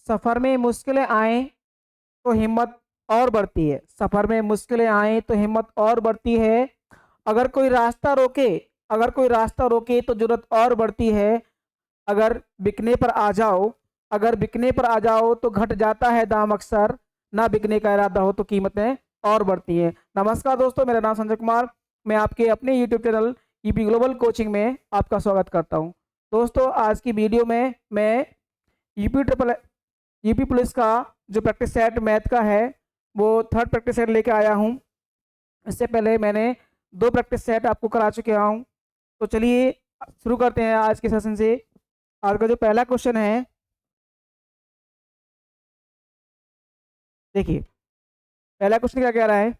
सफ़र में मुश्किलें आए तो हिम्मत और बढ़ती है। सफ़र में मुश्किलें आए तो हिम्मत और बढ़ती है। अगर कोई रास्ता रोके अगर कोई रास्ता रोके तो जरूरत और बढ़ती है। अगर बिकने पर आ जाओ अगर बिकने पर आ जाओ तो घट जाता है दाम अक्सर। ना बिकने का इरादा हो तो कीमतें और बढ़ती हैं। नमस्कार दोस्तों, मेरा नाम संजय कुमार। मैं आपके अपने YouTube channel EP global coaching में आपका स्वागत करता हूं। दोस्तों, आज की वीडियो में मैं यूपी ट्रिपल यूपी पुलिस का जो प्रैक्टिस सेट मैथ का है वो थर्ड प्रैक्टिस सेट लेके आया हूं। इससे पहले मैंने 2 प्रैक्टिस सेट आपको करा चुके हूं। तो चलिए शुरू करते हैं आज के सेशन से। आज का जो पहला क्वेश्चन है, देखिए पहला क्वेश्चन क्या कह रहा है।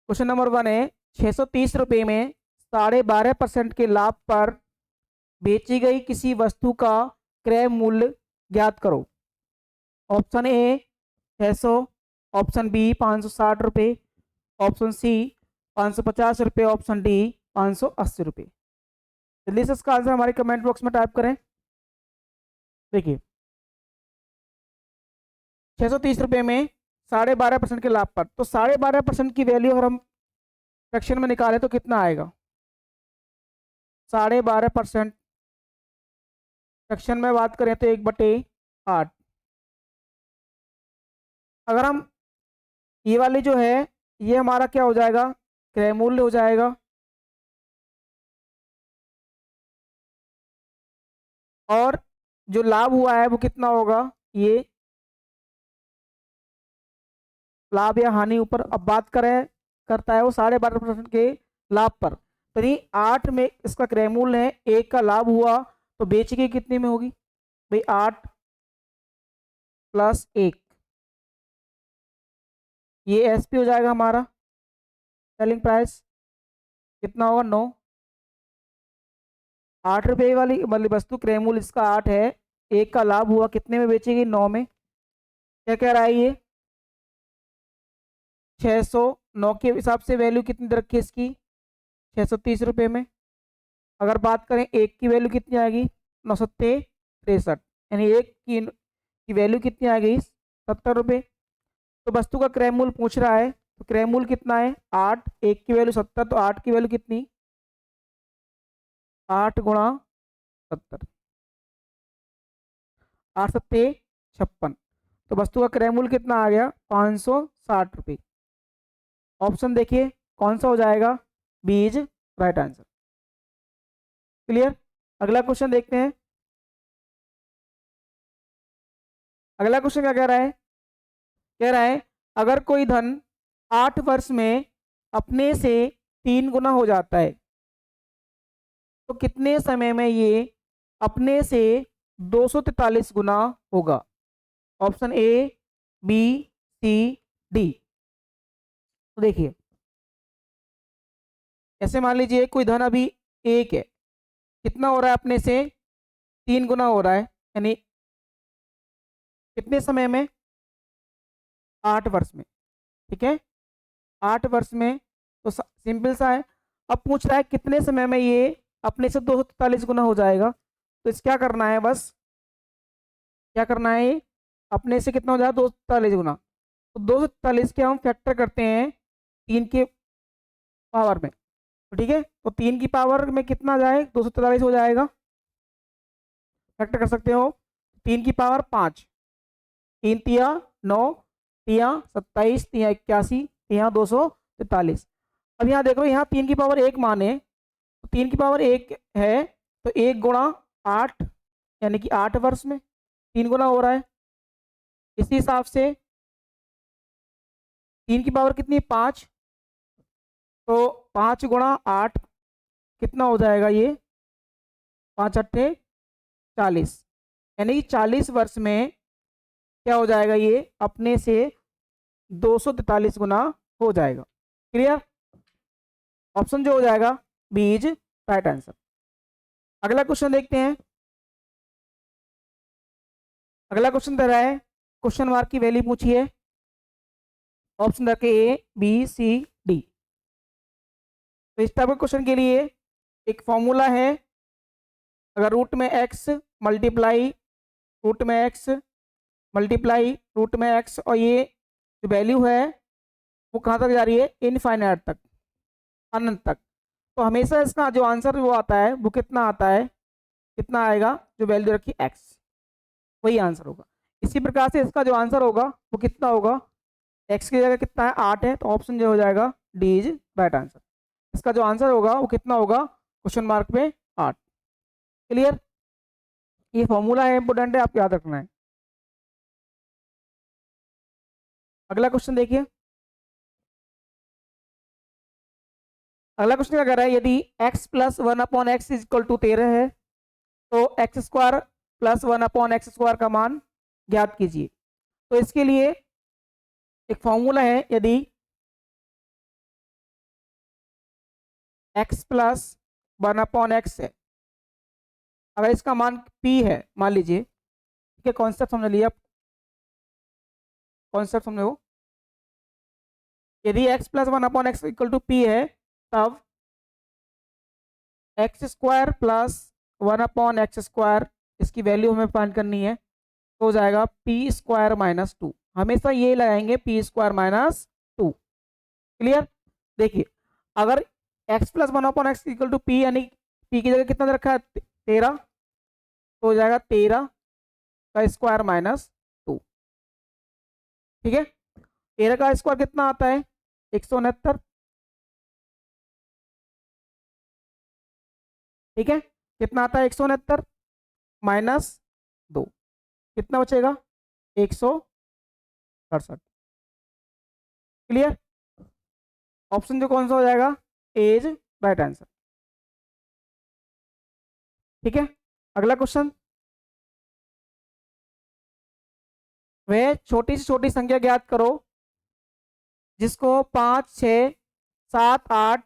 क्वेश्चन नंबर 1 है, 630 रुपये में 12.5% के लाभ पर बेची गई किसी वस्तु का क्रय मूल्य ज्ञात करो। ऑप्शन ए 600, ऑप्शन बी 560 रुपये, ऑप्शन सी 550 रुपये, ऑप्शन डी 580 रुपये। जल्दी से इसका आंसर हमारे कमेंट बॉक्स में टाइप करें। देखिए 630 रुपये में 12.5% के लाभ पर, तो 12.5% की वैल्यू अगर हम फ्रैक्शन में निकालें तो कितना आएगा। 12.5% फ्रैक्शन में बात करें तो 1/8। अगर हम ये वाली जो है ये हमारा क्या हो जाएगा, क्रय मूल्य हो जाएगा। और जो लाभ हुआ है वो कितना होगा, ये लाभ या हानि ऊपर अब बात करें करता है वो 12.5% के लाभ पर। तो नहीं 8 में इसका क्रय मूल्य है, 1 का लाभ हुआ तो बेच के कितने में होगी भाई, 8 + 1, ये एसपी हो जाएगा हमारा। सेलिंग प्राइस कितना होगा, 9। 8 रुपये वाली मतलब वस्तु क्रय मूल्य इसका 8 है, 1 का लाभ हुआ कितने में बेचेगी, 9 में। क्या कह रहा है ये 609 के हिसाब से वैल्यू कितनी दे रखी है इसकी, 630 रुपये में। अगर बात करें 1 की वैल्यू कितनी आएगी, 963, यानी 1 की वैल्यू कितनी आ गई, 70 रुपये। तो वस्तु का क्रय मूल्य पूछ रहा है, तो क्रय मूल्य कितना है 8, 1 की वैल्यू 70, तो 8 की वैल्यू कितनी, 8 × 70, 8 सत्ते 56। तो वस्तु का क्रय मूल्य कितना आ गया, 560 रुपये। ऑप्शन देखिए कौन सा हो जाएगा, B is right answer. Clear. अगला क्वेश्चन देखते हैं। अगला क्वेश्चन क्या कह रहा है, कह रहा है अगर कोई धन 8 वर्ष में अपने से 3 गुना हो जाता है तो कितने समय में ये अपने से 243 गुना होगा। Option A, B, C, D. तो देखिए ऐसे मान लीजिए कोई धन अभी 1 है, कितना हो रहा है अपने से 3 गुना हो रहा है, यानी कितने समय में, 8 वर्ष में। ठीक है, 8 वर्ष में, तो सिंपल सा है। अब पूछ रहा है कितने समय में ये अपने से 243 गुना हो जाएगा। तो इस क्या करना है, बस क्या करना है, ये अपने से कितना हो जाएगा 243 गुना। तो 243 के हम फैक्टर करते हैं 3 के पावर में। तो ठीक है, तो 3 की पावर में कितना जाए, 243 हो जाएगा। फैक्टर कर सकते हो, 3 की पावर 5, 3 तिया 9, तिया 27, तिया 81, तिया 243। अब यहाँ देखो, यहाँ 3 की पावर 1 माने तो 3 की पावर 1 है, तो 1 × 8 यानी कि 8 वर्ष में 3 गुना हो रहा है। इसी हिसाब से 3 की पावर कितनी, 5, तो 5 × 8 कितना हो जाएगा, ये 5 अट्ठे 40, यानी कि 40 वर्ष में क्या हो जाएगा, ये अपने से 243 गुना हो जाएगा। क्लियर। ऑप्शन जो हो जाएगा बी इज राइट आंसर। अगला क्वेश्चन देखते हैं। अगला क्वेश्चन दे रहा है, क्वेश्चन मार्क की वैल्यू पूछी है। ऑप्शन रखे ए, बी, सी, डी। तो इस टाइप के क्वेश्चन के लिए एक फॉर्मूला है, अगर रूट में x मल्टीप्लाई रूट में एक्स मल्टीप्लाई रूट में एक्स, और ये जो वैल्यू है वो कहाँ तक जा रही है, इनफाइनाइट तक, अनंत तक। तो हमेशा इसका जो आंसर वो आता है वो कितना आता है, कितना आएगा, जो वैल्यू रखी एक्स, वही आंसर होगा। इसी प्रकार से इसका जो आंसर होगा वो कितना होगा, एक्स की जगह कितना है 8 है, तो ऑप्शन जो हो जाएगा डी इज राइट आंसर। इसका जो आंसर होगा वो कितना होगा, क्वेश्चन मार्क में 8। क्लियर, ये फॉर्मूला है, इंपोर्टेंट है, आपको याद रखना है। अगला क्वेश्चन देखिए। अगला क्वेश्चन क्या कर रहा है, यदि x प्लस 1/x इज इक्वल टू 13 है तो x square plus 1/x square का मान ज्ञात कीजिए। तो इसके लिए एक फॉर्मूला है, यदि x प्लस 1/x है, अगर इसका मान p है मान लीजिए, ठीक है, कॉन्सेप्ट समझ लिया, कॉन्सेप्ट समझो। यदि x प्लस 1/x इक्वल टू p है, तब x square plus 1/x square, इसकी वैल्यू हमें फाइंड करनी है, तो हो जाएगा पी स्क्वायर माइनस 2। हमेशा ये लगाएंगे पी स्क्वायर माइनस 2। क्लियर, देखिए अगर x प्लस 1/x इक्वल टू पी, यानी पी की जगह कितना दे रखा है 13, तो हो जाएगा 13 का स्क्वायर माइनस 2। ठीक है, 13 का स्क्वायर कितना आता है 169। ठीक है, कितना आता है 169 माइनस 2, कितना बचेगा 167। क्लियर, ऑप्शन जो कौन सा हो जाएगा, एज राइट आंसर। ठीक है, अगला क्वेश्चन, वह छोटी से छोटी संख्या ज्ञात करो जिसको 5, 6, 7, 8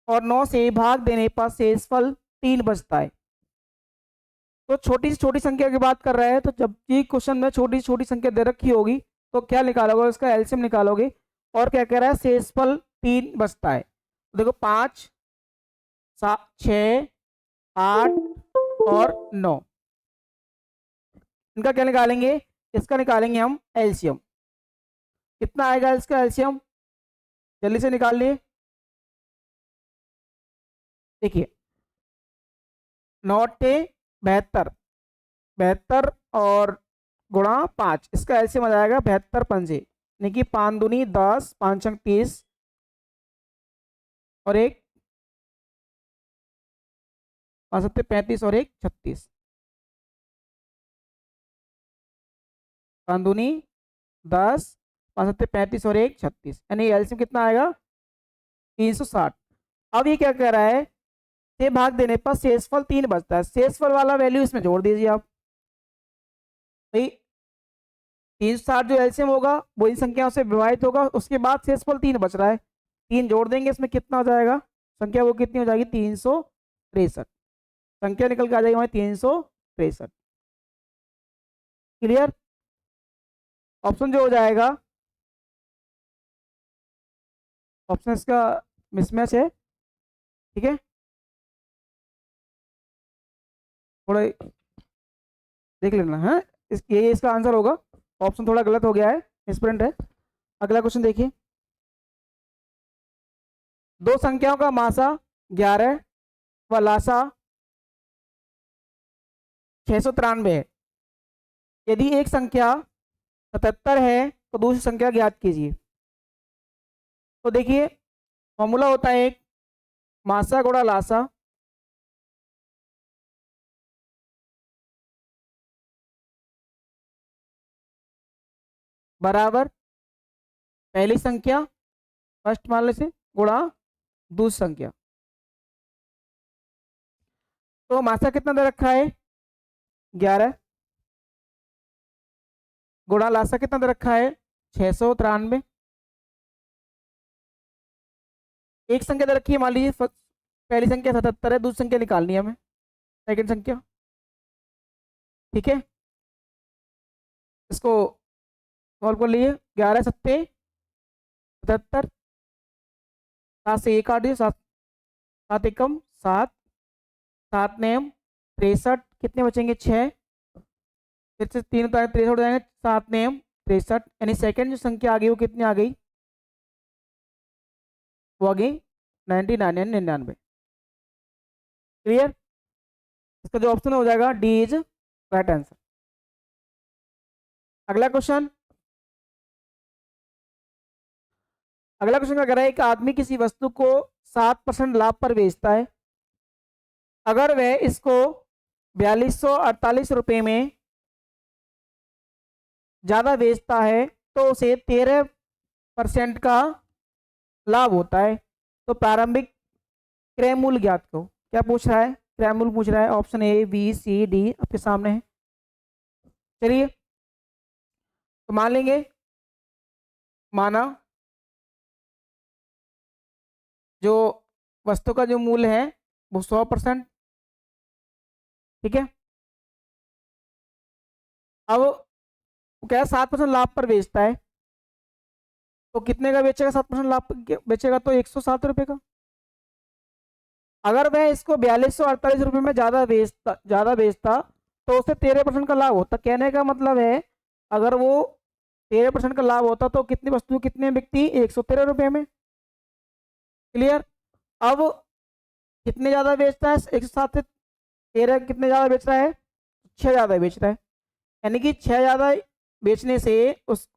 और 9 से भाग देने पर शेषफल 3 बचता है। तो छोटी से छोटी संख्या की बात कर रहे हैं, तो जब भी क्वेश्चन में छोटी से छोटी संख्या दे रखी होगी तो क्या निकालोगे, उसका एलसीएम निकालोगे, और क्या कह रहा है, शेषफल 3 बचता है। तो देखो 5, 7, 6, 8 और 9, इनका क्या निकालेंगे, इसका निकालेंगे हम एलसीएम। कितना आएगा इसका एलसीएम, जल्दी से निकाल लिए। देखिए 9 टे 72, 72 और गुणा 5, इसका एलसीएम आ जाएगा 72 पंजे, यानी कि 5 दूनी 10, 5 अंक 30 और 1 5 सत्ते 35 और 1 36, 5 दूनी 10, 5 सत्ते 35 और 1 36, यानी एलसीएम कितना आएगा 360। अब ये क्या कह रहा है, से भाग देने पर शेषफल 3 बचता है, शेषफल वाला वैल्यू इसमें जोड़ दीजिए आप भाई। 360 जो एलसीएम होगा वो इन संख्याओं से विभाजित होगा, उसके बाद शेषफल 3 बच रहा है, 3 जोड़ देंगे, इसमें कितना हो जाएगा, संख्या वो कितनी हो जाएगी 363, संख्या निकल के आ जाएगी हमारी 363। क्लियर, ऑप्शन जो हो जाएगा, ऑप्शन इसका मिसमैच है। ठीक है, थोड़ा देख लेना है, ये इसका आंसर होगा, ऑप्शन थोड़ा गलत हो गया है, मिसप्रिंट है। अगला क्वेश्चन देखिए, दो संख्याओं का मासा 11 व लासा 693 है, यदि एक संख्या 77 है तो दूसरी संख्या ज्ञात कीजिए। तो देखिए फॉर्मूला होता है एक, मासा गुणा लासा बराबर पहली संख्या फर्स्ट मान से गुणा दूसरी संख्या। तो मासा कितना दे रखा है 11, गुणा लासा कितना दे रखा है 693, एक संख्या दे रखी है, मान लीजिए पहली संख्या 77 है, दूसरी संख्या निकालनी है हमें, सेकंड संख्या। ठीक है, इसको सॉल्व कर लिए, 11 सत्ते 77, 7 से 1 काट दिए, 7 7 एकम 7, 7 नेम 63, कितने बचेंगे 6, फिर से 3 उतारे 63 हो जाएंगे, 7 में 63, यानी सेकंड जो संख्या आ गई वो कितनी आ गई, वो आ गई 99 यानी 99। क्लियर? इसका जो ऑप्शन हो जाएगा डी इज राइट आंसर। अगला क्वेश्चन, अगला क्वेश्चन क्या कह रहा है, एक आदमी किसी वस्तु को 7% लाभ पर बेचता है। अगर वह इसको 4248 रुपये में ज्यादा बेचता है तो उसे 13% का लाभ होता है। तो प्रारंभिक क्रय मूल्य ज्ञात करो। क्या पूछ रहा है, क्रय मूल्य पूछ रहा है। Option A B C D आपके सामने है। चलिए तो मान लेंगे, माना जो वस्तु का जो मूल्य है वो 100%। ठीक है, अब वो क्या है 7% लाभ पर बेचता है, तो कितने का बेचेगा, 7% लाभ पर बेचेगा तो 107 रुपये का। अगर वह इसको 4248 रुपये में ज़्यादा बेचता तो उसे 13% का लाभ होता। कहने का मतलब है अगर वो 13% का लाभ होता तो कितनी वस्तु कितने बिकती, 113 रुपये में। क्लियर? अब कितने ज़्यादा बेचता है, 107 से 13 कितने ज़्यादा बेच रहा है, 6 ज़्यादा बेच रहा है। यानी कि 6 ज़्यादा बेचने से उस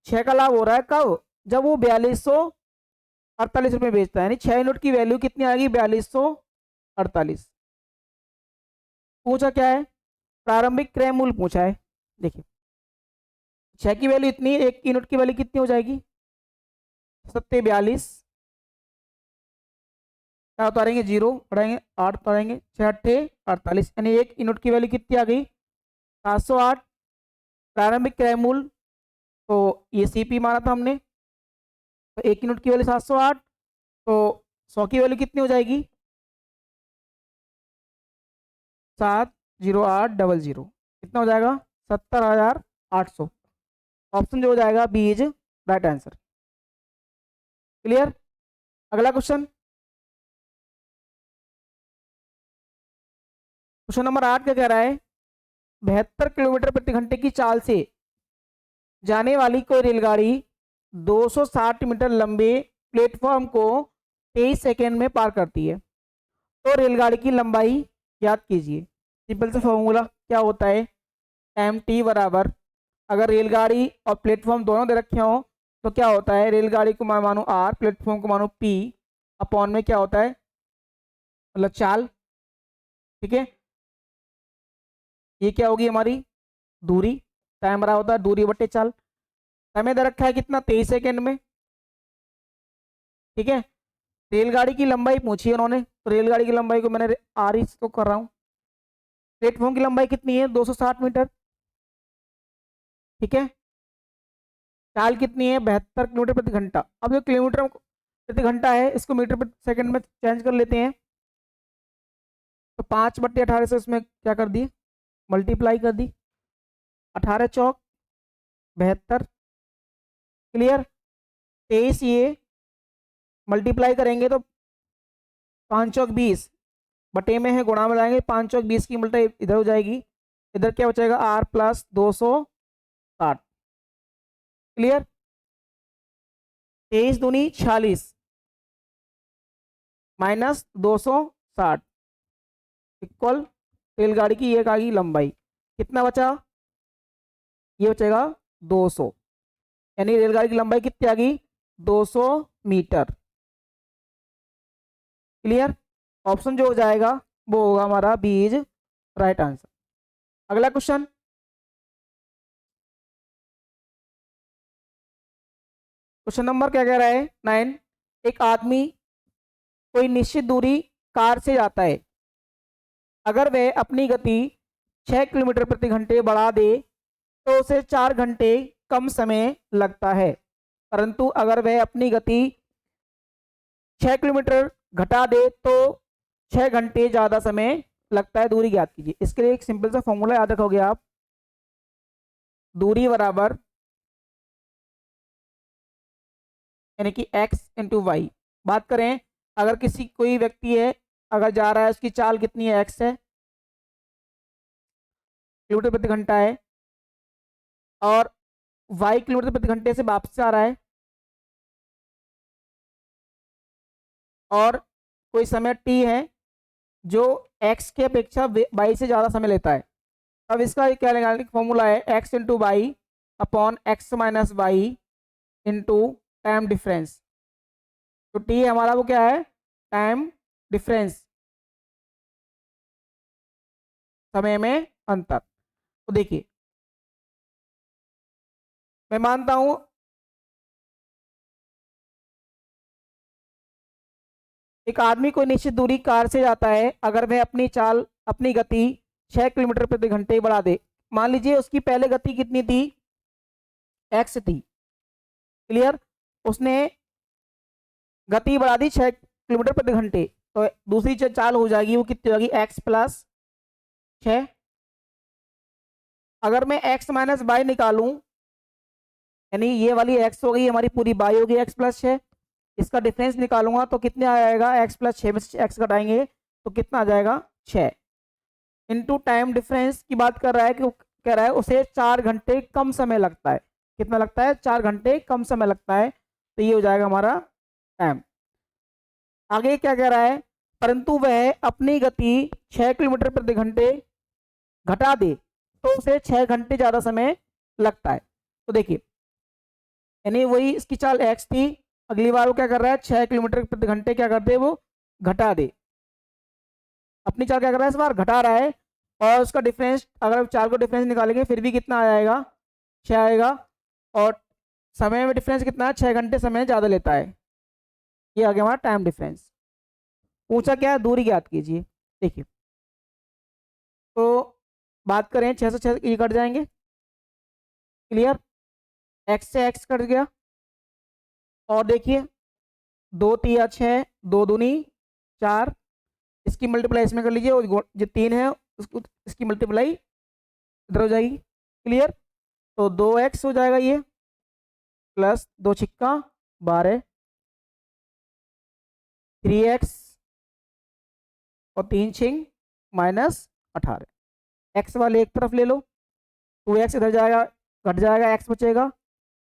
6 का लाभ हो रहा है कब, जब वो 4248 रुपये बेचता है। यानी 6 यूनिट की वैल्यू कितनी आएगी, 4248। पूछा क्या है, प्रारंभिक क्रय मूल्य पूछा है। देखिए 6 की वैल्यू इतनी, 1 यूनिट की वैल्यू कितनी हो जाएगी, 742। क्या उतारेंगे, 0 बढ़ाएंगे, 8 उतारेंगे, 6 अट्ठे 48, यानी 1 यूनिट की वैल्यू कितनी आ गई, 708। प्रारंभिक क्रय मूल्य तो ये सीपी माना था हमने, तो 1 यूनिट की वैल्यू 708, तो 100 की वैल्यू कितनी हो जाएगी, 70800, कितना हो जाएगा, 70,800। ऑप्शन जो हो जाएगा B is right answer. Clear? अगला क्वेश्चन, क्वेश्चन नंबर 8 क्या कह रहा है, 72 किलोमीटर प्रति घंटे की चाल से जाने वाली कोई रेलगाड़ी 260 मीटर लंबे प्लेटफॉर्म को 23 सेकेंड में पार करती है, तो रेलगाड़ी की लंबाई याद कीजिए। सिंपल सा फॉर्मूला क्या होता है, एम टी बराबर, अगर रेलगाड़ी और प्लेटफॉर्म दोनों दे रखे हो तो क्या होता है, रेलगाड़ी को मैं मानूँ आर, प्लेटफॉर्म को मानूँ पी, अपॉन में क्या होता है, मतलब चाल। ठीक है, ये क्या होगी हमारी दूरी, टाइम बराबर होता है दूरी बटे चाल। समय दे रखा है कितना, 23 सेकेंड में। ठीक है, रेलगाड़ी की लंबाई पूछी उन्होंने, तो रेलगाड़ी की लंबाई को मैंने आर ही तो कर रहा हूँ। प्लेटफॉर्म की लंबाई कितनी है, 260 मीटर। ठीक है, चाल कितनी है, 72 किलोमीटर प्रति घंटा। अब जो किलोमीटर प्रति घंटा है इसको मीटर प्रति सेकंड में चेंज कर लेते हैं, तो 5/18 से इसमें क्या कर दी, मल्टीप्लाई कर दी, 18 चौक 72। क्लियर? 23 ये मल्टीप्लाई करेंगे तो 5 चौक 20, बटे में है गुणा में लाएंगे, 5 चौक 20 की मल्टाई इधर हो जाएगी, इधर क्या बचेगा आर प्लस 260। क्लियर? 23 दूनी 46 माइनस 260 इक्वल रेलगाड़ी की एक आ गई लंबाई, कितना बचा, ये बचेगा 200, यानी रेलगाड़ी की लंबाई कितनी आ गई, 200 मीटर। क्लियर? ऑप्शन जो हो जाएगा वो होगा हमारा बी इज राइट आंसर। अगला क्वेश्चन, क्वेश्चन नंबर क्या कह रहा है 9, एक आदमी कोई निश्चित दूरी कार से जाता है। अगर वह अपनी गति 6 किलोमीटर प्रति घंटे बढ़ा दे तो उसे 4 घंटे कम समय लगता है, परंतु अगर वह अपनी गति 6 किलोमीटर घटा दे तो 6 घंटे ज़्यादा समय लगता है। दूरी ज्ञात कीजिए। इसके लिए एक सिंपल सा फॉर्मूला याद रखोगे आप, दूरी बराबर यानी कि x इंटू वाई। बात करें अगर किसी कोई व्यक्ति है, अगर जा रहा है उसकी चाल कितनी है, x है, किलोमीटर प्रति घंटा है और y किलोमीटर प्रति घंटे से वापस आ रहा है और कोई समय t है जो x की अपेक्षा y से ज़्यादा समय लेता है। अब इसका क्या निकालने का फॉर्मूला है x into y upon x minus y into time difference. तो t हमारा वो क्या है, टाइम डिफरेंस, समय में अंतर। तो देखिए मैं मानता हूं एक आदमी कोई निश्चित दूरी कार से जाता है, अगर वह अपनी गति 6 किलोमीटर प्रति घंटे बढ़ा दे। मान लीजिए उसकी पहले गति कितनी थी, x थी, क्लियर। उसने गति बढ़ा दी 6 किलोमीटर प्रति घंटे, तो दूसरी जो चाल हो जाएगी वो कितनी होगी, x प्लस 6। अगर मैं x माइनस वाई निकालूं, यानी ये वाली x हो गई हमारी पूरी, y होगी x प्लस 6, इसका डिफरेंस निकालूंगा तो कितने आ जाएगा, x प्लस 6 में से x घटाएंगे तो कितना आ जाएगा 6 इंटू टाइम डिफरेंस की बात कर रहा है कि कह रहा है उसे 4 घंटे कम समय लगता है। कितना लगता है, 4 घंटे कम समय लगता है, तो ये हो जाएगा हमारा टाइम। आगे क्या कह रहा है, परंतु वह अपनी गति 6 किलोमीटर प्रति घंटे घटा दे तो उसे 6 घंटे ज़्यादा समय लगता है। तो देखिए यानी वही इसकी चाल x थी, अगली बार वो क्या कर रहा है, 6 किलोमीटर प्रति घंटे क्या कर दे, वो घटा दे, अपनी चाल क्या कर रहा है इस बार घटा रहा है, और उसका डिफरेंस अगर चार को डिफरेंस निकालेंगे फिर भी कितना आ जाएगा, 6 आएगा, और समय में डिफरेंस कितना है, 6 घंटे समय ज़्यादा लेता है। ये आ गया हमारा टाइम डिफरेंस। पूछा क्या है, दूरी ज्ञात कीजिए। देखिए तो बात करें 6 से 6 ये कट जाएंगे, क्लियर, x से x कट गया, और देखिए 2 तिया 6, 2 दूनी 4, इसकी मल्टीप्लाई इसमें कर लीजिए, और जो 3 है उसको इसकी मल्टीप्लाई इधर हो जाएगी, क्लियर। तो 2x हो जाएगा ये, प्लस 2 छिक्का 12, 3x और 3 छिंग माइनस 18, x वाले एक तरफ ले लो, 2x इधर जाएगा घट जाएगा, x बचेगा,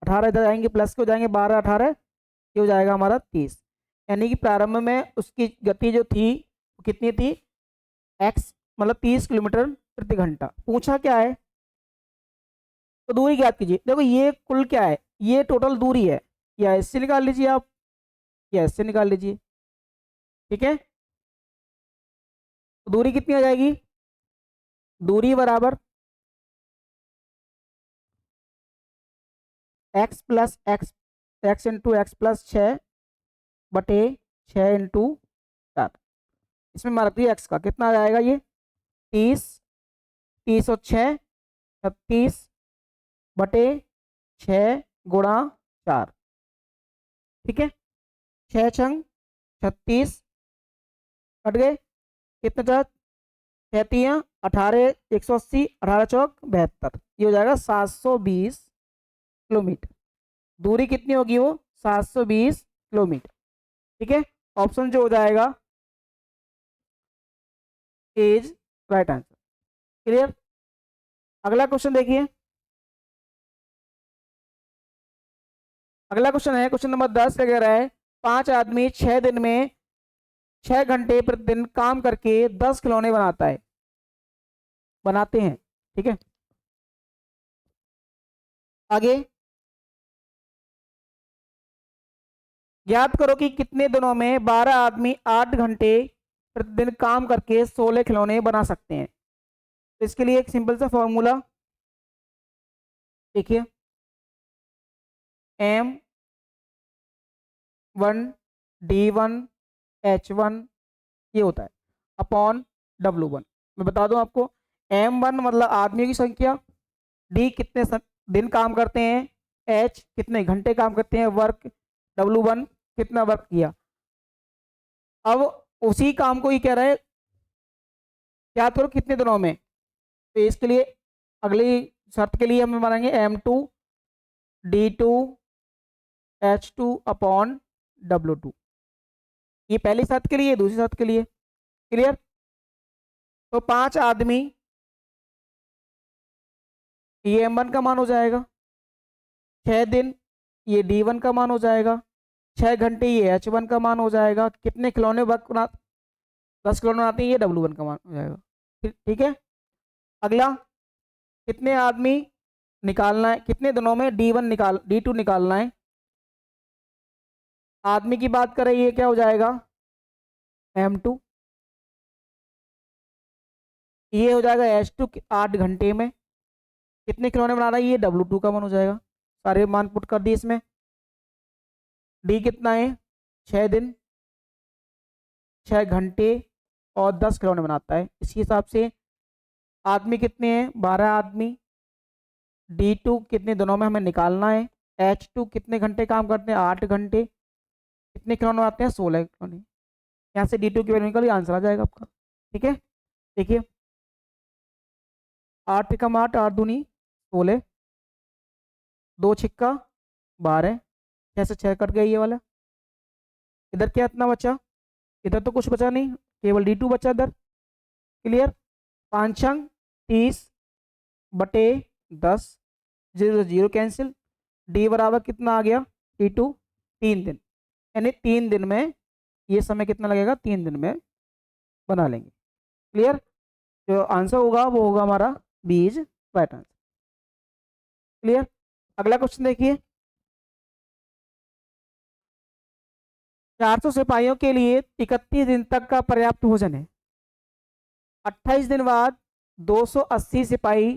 18 इधर आएंगे प्लस के हो जाएंगे, 12 18 ये हो जाएगा हमारा 30। यानी कि प्रारंभ में उसकी गति जो थी वो कितनी थी, x मतलब 30 किलोमीटर प्रति घंटा। पूछा क्या है, तो दूरी ज्ञात कीजिए। देखो ये कुल क्या है, ये टोटल दूरी है, या इससे निकाल लीजिए आप या इससे निकाल लीजिए, ठीक है। तो दूरी कितनी आ जाएगी, दूरी बराबर x plus x into x plus 6 बटे 6 इंटू 4, इसमें मार दिए x का कितना आ जाएगा, ये 30, 30 और 6 36 बटे 6 गुणा 4, ठीक है। 6 छंग 36 कट गए, कितने चार 6 तिया 18, 180, 18 चौक 72, ये हो जाएगा 720 किलोमीटर। दूरी कितनी होगी, वो 720 किलोमीटर, ठीक है। ऑप्शन जो हो जाएगा इज राइट आंसर, क्लियर। अगला क्वेश्चन देखिए, अगला क्वेश्चन है क्वेश्चन नंबर 10 कह रहा है 5 आदमी 6 दिन में 6 घंटे प्रतिदिन काम करके 10 खिलौने बनाते हैं, ठीक है। आगे ज्ञात करो कि कितने दिनों में 12 आदमी 8 घंटे प्रतिदिन काम करके 16 खिलौने बना सकते हैं। तो इसके लिए एक सिंपल सा फॉर्मूला देखिए, M1 D1 H1 ये होता है अपॉन W1। मैं बता दूं आपको, M1 मतलब आदमियों की संख्या, D कितने दिन काम करते हैं, H कितने घंटे काम करते हैं वर्क, W1 कितना वर्क किया। अब उसी काम को ये कह रहा है याद करो कितने दिनों में, तो इसके लिए अगली शर्त के लिए हम मानेंगे M2 D2 H2 upon W2, ये पहली शर्त के लिए, दूसरी शर्त के लिए, क्लियर। तो 5 आदमी ये M1 का मान हो जाएगा, 6 दिन ये D1 का मान हो जाएगा, 6 घंटे ये H1 का मान हो जाएगा, कितने खिलौने 10 खिलौने आते हैं, ये W1 का मान हो जाएगा। ठीक है। अगला, कितने आदमी निकालना है, कितने दिनों में D2 निकालना है। आदमी की बात करें, ये क्या हो जाएगा, M2। ये हो जाएगा H2 8 घंटे में। कितने खिलौने बना रहा है, ये W2 का मान हो जाएगा। सारे मान पुट कर दिए इसमें। D कितना है, 6 दिन, 6 घंटे और 10 खिलौने बनाता है। इसी हिसाब से आदमी कितने हैं, 12 आदमी। D2 कितने दिनों में हमें निकालना है। H2 कितने घंटे काम करते हैं, 8 घंटे। कितने खिलौने आते हैं, 16 खिलौने। यहाँ से D2 की वैल्यू निकल आंसर आ जाएगा आपका। ठीक है, देखिए 8 एकम 8, 8 दूनी 16, 2 छिक्का 12, 6 से 6 कट गया ये वाला। इधर क्या इतना बचा, इधर तो कुछ बचा नहीं, केवल D2 बचा इधर। क्लियर। 5 अंक 30/10, 0 0 कैंसिल। D बराबर कितना आ गया, T2 3 दिन, यानी 3 दिन में ये समय कितना लगेगा, 3 दिन में बना लेंगे। क्लियर। जो आंसर होगा वो होगा हमारा बीज राइट आंसर। क्लियर। अगला क्वेश्चन देखिए, 400 सिपाहियों के लिए 31 दिन तक का पर्याप्त भोजन है। 28 दिन बाद 280 सिपाही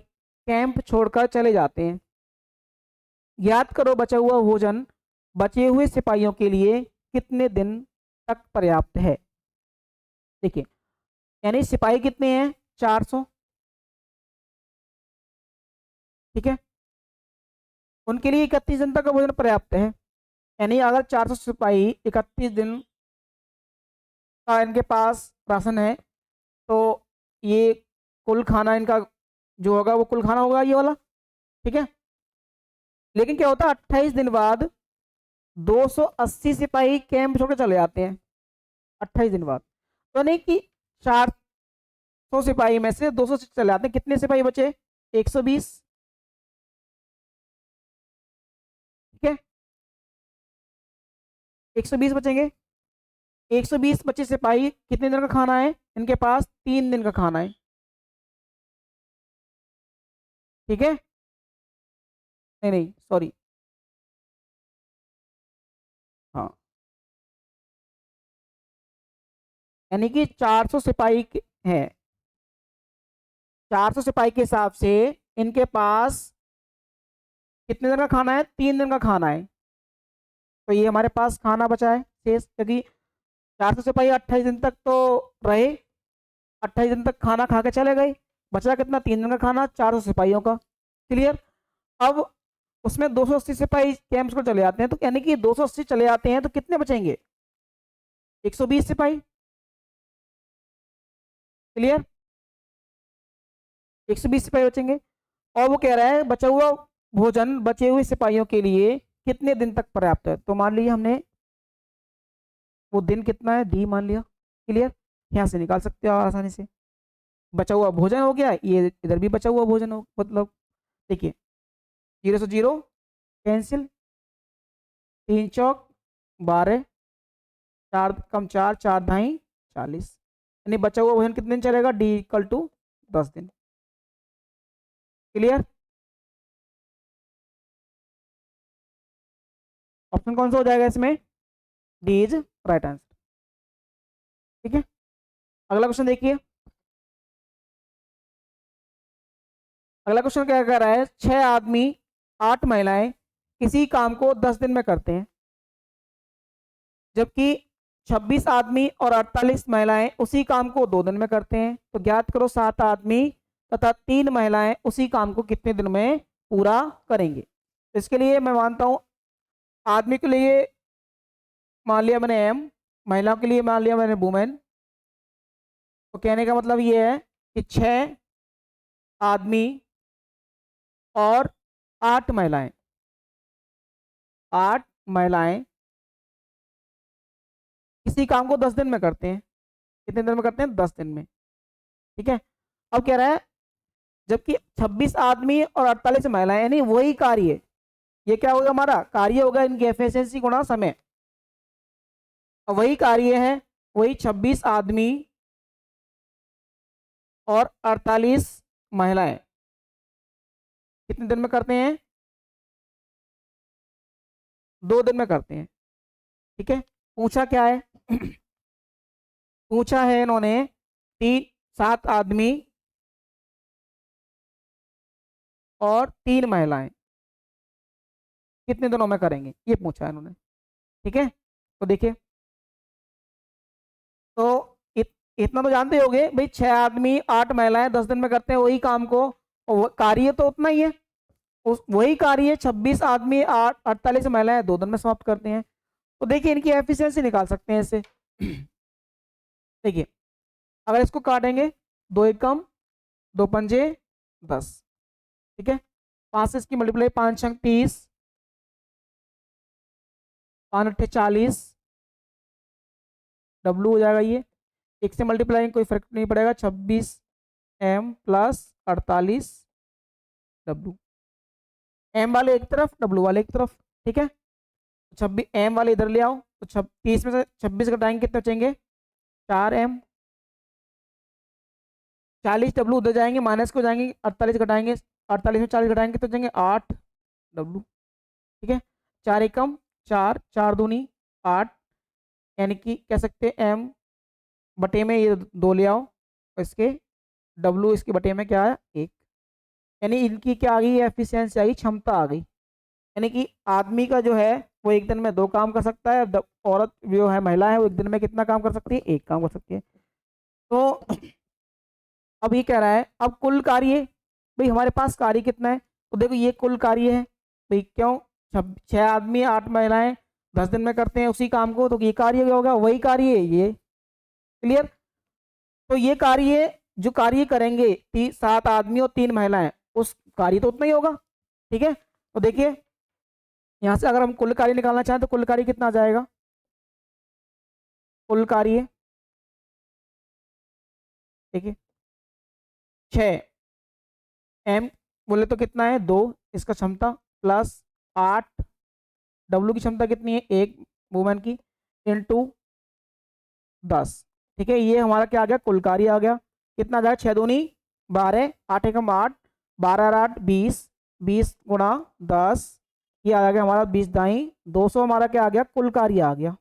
कैंप छोड़कर चले जाते हैं। याद करो बचा हुआ भोजन बचे हुए सिपाहियों के लिए कितने दिन तक पर्याप्त है। देखिए, यानी सिपाही कितने हैं, 400। ठीक है, उनके लिए 31 दिन तक का भोजन पर्याप्त है। यानी अगर 400 सिपाही 31 दिन का इनके पास राशन है, तो ये कुल खाना इनका जो होगा वो कुल खाना होगा ये वाला। ठीक है, लेकिन क्या होता है, 28 दिन बाद 280 सिपाही कैंप छोड़ के चले जाते हैं। 28 दिन बाद, तो नहीं कि 400 सिपाही में से 200 चले जाते हैं, कितने सिपाही बचे, 120। ठीक है, 120 बचेंगे। 120 बचे सिपाही, कितने दिन का खाना है इनके पास, 3 दिन का खाना है। ठीक है, नहीं नहीं सॉरी, हाँ, यानी कि 400 सिपाही हैं, 400 सिपाही के हिसाब से इनके पास कितने दिन का खाना है, 3 दिन का खाना है। तो ये हमारे पास खाना बचा है शेष, क्योंकि 400 सिपाही 28 दिन तक तो रहे, 28 दिन तक खाना खा के चले गए, बचा कितना, 3 दिन का खाना 400 सिपाहियों का। क्लियर। अब उसमें 280 सिपाही कैंप्स को चले जाते हैं, तो यानी कि 280 चले जाते हैं तो कितने बचेंगे, 120 सिपाही। क्लियर, 120 सिपाही बचेंगे। और वो कह रहा है बचा हुआ भोजन बचे हुए सिपाहियों के लिए कितने दिन तक पर्याप्त है। तो मान लीजिए हमने वो दिन कितना है, डी मान लिया। क्लियर, यहाँ से निकाल सकते हो आसानी से। बचा हुआ भोजन हो गया, ये इधर भी बचा हुआ भोजन हो, मतलब देखिए 0 से 0 कैंसिल, 3 चौक 12, 4 कम 4, 4 ढाई 40, यानी बचा हुआ भोजन कितने दिन चलेगा, डी इक्वल टू 10 दिन। क्लियर। ऑप्शन कौन सा हो जाएगा इसमें, डी इज राइट आंसर। ठीक है, अगला क्वेश्चन देखिए। अगला क्वेश्चन क्या कर रहा है, 6 आदमी 8 महिलाएं किसी काम को 10 दिन में करते हैं, जबकि 26 आदमी और 48 महिलाएं उसी काम को 2 दिन में करते हैं। तो ज्ञात करो 7 आदमी तथा 3 महिलाएं उसी काम को कितने दिन में पूरा करेंगे। तो इसके लिए मैं मानता हूं, आदमी के लिए मान लिया मैंने एम, महिलाओं के लिए मान लिया मैंने वुमेन। तो कहने का मतलब ये है कि 6 आदमी और 8 महिलाएं, 8 महिलाएं किसी काम को 10 दिन में करते हैं। कितने दिन में करते हैं, 10 दिन में। ठीक है, अब कह रहा है जबकि 26 आदमी और 48 महिलाएं, यानी वही कार्य, ये क्या होगा हमारा कार्य होगा, इनकी एफिशिएंसी गुणा समय। और वही कार्य है, वही 26 आदमी और 48 महिलाएं कितने दिन में करते हैं? 2 दिन में करते हैं। ठीक है, पूछा क्या है? पूछा है इन्होंने 7 आदमी और 3 महिलाएं कितने दिनों में करेंगे, ये पूछा है इन्होंने। ठीक है, तो देखिए, तो इतना तो जानते होगे भाई, 6 आदमी 8 महिलाएं 10 दिन में करते हैं वही काम को, और कार्य तो उतना ही है। उस वही कार्य 26 आदमी 48 महिलाएं 2 दिन में समाप्त करते हैं। तो देखिए इनकी एफिशिएंसी निकाल सकते हैं इससे। देखिए, अगर इसको काटेंगे, 2 एकम 2 पंजे 10, ठीक है, 5 से इसकी मल्टीप्लाई, 5 छंग 30, 5 अट्ठे 40, डब्लू हो जाएगा ये, एक से मल्टीप्लाई कोई फर्क नहीं पड़ेगा, 26m प्लस 48 डब्लू, एम वाले एक तरफ डब्लू वाले एक तरफ। ठीक है, 26 एम वाले इधर ले आओ, तो 30 में से 26 घटाएंगे कितने बचेंगे? 4m, 40 डब्लू उधर जाएंगे, माइनस को जाएंगे, 48 घटाएंगे, 48 में 40 घटाएंगे कितने बचेंगे? 8 डब्लू। ठीक है, 4 एकम 4, 4 दूनी 8, यानी कि कह सकते हैं m बटे में ये 2 ले आओ, और इसके डब्लू इसके बटे में क्या है? 1। यानी इनकी क्या आ गई? एफिशिएंसी आ गई, क्षमता आ गई। यानी कि आदमी का जो है वो एक दिन में 2 काम कर सकता है, औरत जो है महिला है वो एक दिन में कितना काम कर सकती है? 1 काम कर सकती है। तो अब ये कह रहा है अब कुल कार्य, भाई हमारे पास कार्य कितना है? तो देखो ये कुल कार्य है भाई, क्यों? 6 आदमी 8 महिलाएं 10 दिन में करते हैं उसी काम को, तो ये कार्य क्या होगा? वही कार्य है ये। क्लियर? तो ये कार्य जो कार्य करेंगे 7 आदमी और 3 महिलाएं, उस कार्य तो उतना ही होगा। ठीक है, तो देखिए यहां से अगर हम कुल कार्य निकालना चाहें तो कुल कार्य कितना आ जाएगा? कुल कार्य देखिए 6m बोले तो कितना है? 2, इसका क्षमता प्लस 8, डब्लू की क्षमता कितनी है? 1 वुमेन की, इंटू 10। ठीक है, ये हमारा क्या आ गया? कुल कार्य आ गया। कितना आ जाएगा? 6 दूनी 12, 8 एकम 8, 12 और 8 20, 20 गुणा 10, ये आ गया हमारा 20 दाई 200, हमारा क्या आ गया? कुल कार्य आ गया।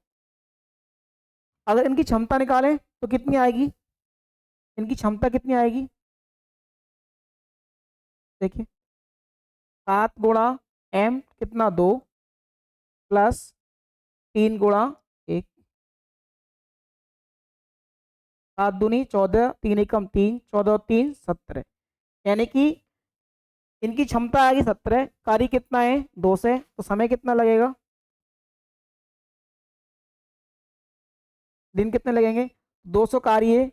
अगर इनकी क्षमता निकालें तो कितनी आएगी? इनकी क्षमता कितनी आएगी? देखिए 7 गुणा m कितना? 2 प्लस 3 गुणा 1, 7 दूनी 14, 3 एकम 3, 14 और 3 17, यानी कि इनकी क्षमता आएगी 17, कार्य कितना है? 2 से, तो समय कितना लगेगा? दिन कितने लगेंगे? 200 कार्य,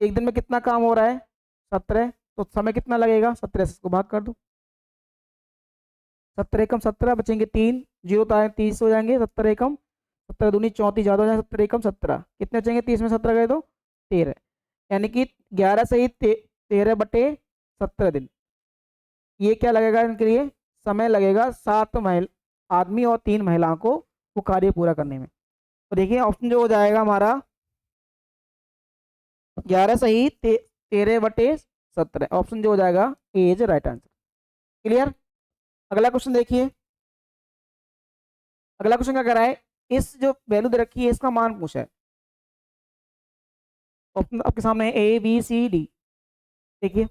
एक दिन में कितना काम हो रहा है? 17, तो समय कितना लगेगा? 17 से इसको भाग कर दो, 17 एकम 17, बचेंगे 3, जीरो तो आए 30 हो जाएंगे, 17 एकम 17 दूनी 34 ज्यादा हो जाएगा, 17 एकम 17, कितने बचेंगे? 30 में 17 गए तो 13, यानी कि 11 से ही 13 बटे 17 दिन। ये क्या लगेगा इनके लिए? समय लगेगा 7 आदमी और 3 महिलाओं को वो कार्य पूरा करने में। तो देखिए ऑप्शन जो हो जाएगा हमारा 11 सही 13 बटे 17, ऑप्शन जो हो जाएगा ए इज राइट आंसर। क्लियर? अगला क्वेश्चन देखिए, अगला क्वेश्चन क्या कर रहा है? इस जो वैल्यू दे रखी है इसका मान पूछा है। ऑप्शन आपके सामने है ए बी सी डी। देखिए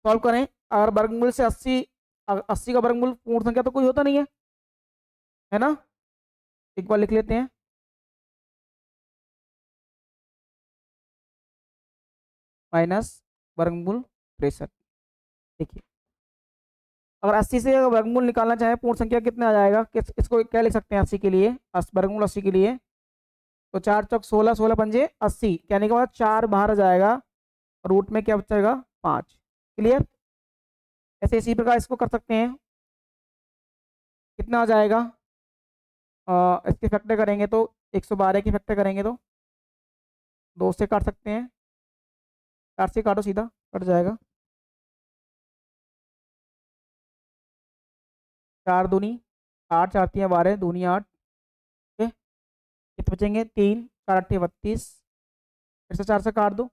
सॉल्व करें। अगर वर्गमूल से 80 का वर्गमूल पूर्ण संख्या तो कोई होता नहीं है ना? एक बार लिख लेते हैं, माइनस वर्गमूल 63। देखिए अगर 80 से वर्गमूल निकालना चाहे पूर्ण संख्या कितना आ जाएगा? इसको क्या लिख सकते हैं 80 के लिए? वर्गमूल 80 के लिए तो 4 चौक 16, 16 पंजे 80, कहने के बाद 4 बाहर आ जाएगा, रूट में क्या बचेगा? 5। क्लियर? ऐसे इसी प्रकार इसको कर सकते हैं। कितना आ जाएगा? इसके फैक्टर करेंगे तो 112 की फैक्टर करेंगे तो 2 से काट सकते हैं, 4 से काटो, सीधा कट जाएगा। 4 दूनी 8, 4 3 12, दूनी 8। ठीक है, कितने बचेंगे? 3, 4 8 32, फिर से 4 से काट दो,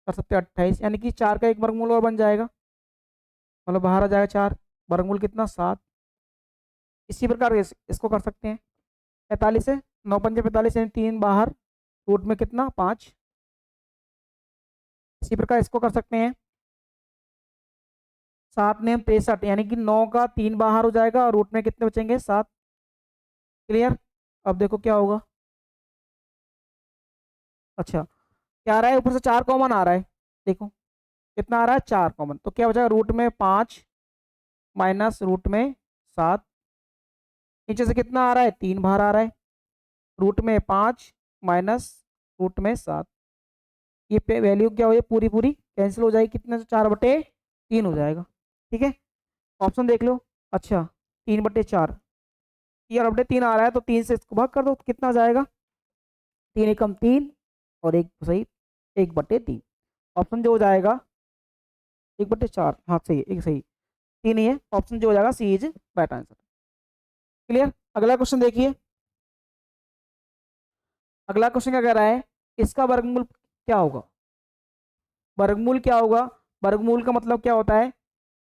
4 7 28, यानी कि 4 का एक वर्गमूल और बन जाएगा, मतलब बाहर आ जाएगा 4, वर्गमूल कितना? 7। इसी प्रकार इसको कर सकते हैं। 45 है, 9 पंजे 45, यानी 3 बाहर, रूट में कितना? 5। इसी प्रकार इसको कर सकते हैं। 7 ने 63, यानी कि 9 का 3 बाहर हो जाएगा और रूट में कितने बचेंगे? 7। क्लियर? अब देखो क्या होगा। अच्छा, क्या आ रहा है? ऊपर से 4 कॉमन आ रहा है, देखो कितना आ रहा है? 4 कॉमन, तो क्या हो जाएगा? रूट में 5 माइनस रूट में 7। नीचे से कितना आ रहा है? 3 बाहर आ रहा है, रूट में 5 माइनस रूट में 7। ये पे वैल्यू क्या हो जाए? पूरी पूरी कैंसिल हो जाएगी, कितने से? 4/3 हो जाएगा। ठीक है, ऑप्शन देख लो। अच्छा, 3/4, 3/3 आ रहा है, तो 3 से इसको भाग कर दो, तो कितना आ जाएगा? 3 एकम 3 और 1 सही, 1/3। ऑप्शन जो हो जाएगा 1/4, हाँ सही है, एक सही, 3 ही है। ऑप्शन जो हो जाएगा सी इज राइट आंसर। क्लियर? अगला क्वेश्चन देखिए। अगला क्वेश्चन क्या कह रहा है? इसका वर्गमूल क्या होगा? वर्गमूल क्या होगा? वर्गमूल का मतलब क्या होता है?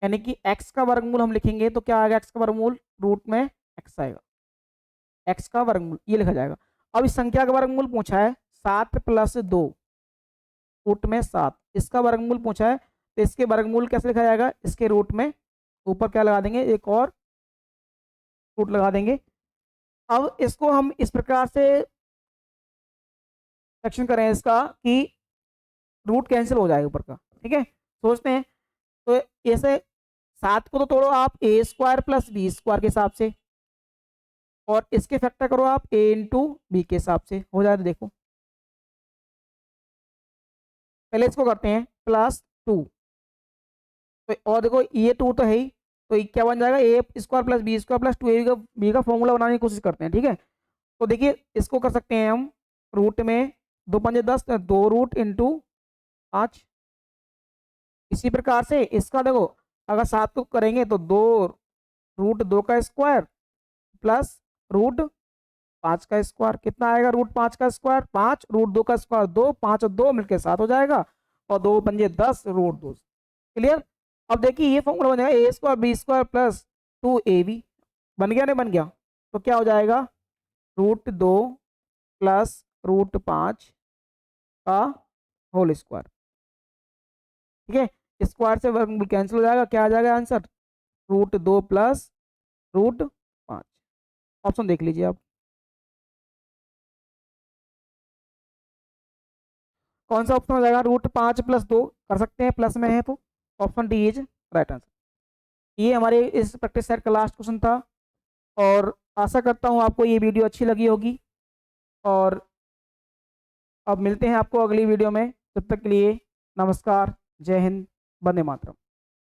यानी कि x का वर्गमूल हम लिखेंगे तो क्या आएगा? x का वर्गमूल रूट में x आएगा, x का वर्गमूल ये लिखा जाएगा। अब इस संख्या का वर्गमूल पूछा है, 7 + 2 रूट में 7, इसका वर्गमूल पूछा है, तो इसके वर्गमूल कैसे लिखा जाएगा? इसके रूट में ऊपर क्या लगा देंगे? एक और रूट लगा देंगे। अब इसको हम इस प्रकार से सेक्शन करें इसका कि रूट कैंसिल हो जाएगा ऊपर का। ठीक है, सोचते हैं तो ऐसे 7 को तो तोड़ो आप a² + b² के हिसाब से, और इसके फैक्टर करो आप a × b के हिसाब से, हो जाए तो देखो। पहले इसको करते हैं +2, तो और देखो ये 2 तो है ही, तो ये क्या बन जाएगा? a² + b² + 2ab का b का फॉर्मूला बनाने की कोशिश करते हैं। ठीक है, तो देखिए इसको कर सकते हैं हम, रूट में 2 पंजे 10, 2 रूट × 5। इसी प्रकार से इसका देखो, अगर 7 को करेंगे तो 2 रूट 2 का स्क्वायर प्लस रूट 5 का स्क्वायर, कितना आएगा? रूट 5 का स्क्वायर 5, रूट 2 का स्क्वायर 2, 5 और 2 मिलकर 7 हो जाएगा, और 2 पंजे 10, रूट 2। क्लियर? अब देखिए ये फॉर्मूला बन जाएगा a² b² + 2ab, बन गया नहीं? बन गया, तो क्या हो जाएगा? √2 + √5 का होल स्क्वायर। ठीक है, स्क्वायर से वर्गमूल कैंसिल हो जाएगा, क्या आ जाएगा आंसर? √2 + √5। ऑप्शन देख लीजिए आप, कौन सा ऑप्शन हो जाएगा? √5 + 2 कर सकते हैं, प्लस में है तो option D is right answer. ये हमारे इस प्रैक्टिस सेट का लास्ट क्वेश्चन था, और आशा करता हूँ आपको ये वीडियो अच्छी लगी होगी, और अब मिलते हैं आपको अगली वीडियो में। तब तक के लिए नमस्कार, जय हिंद, वंदे मातरम।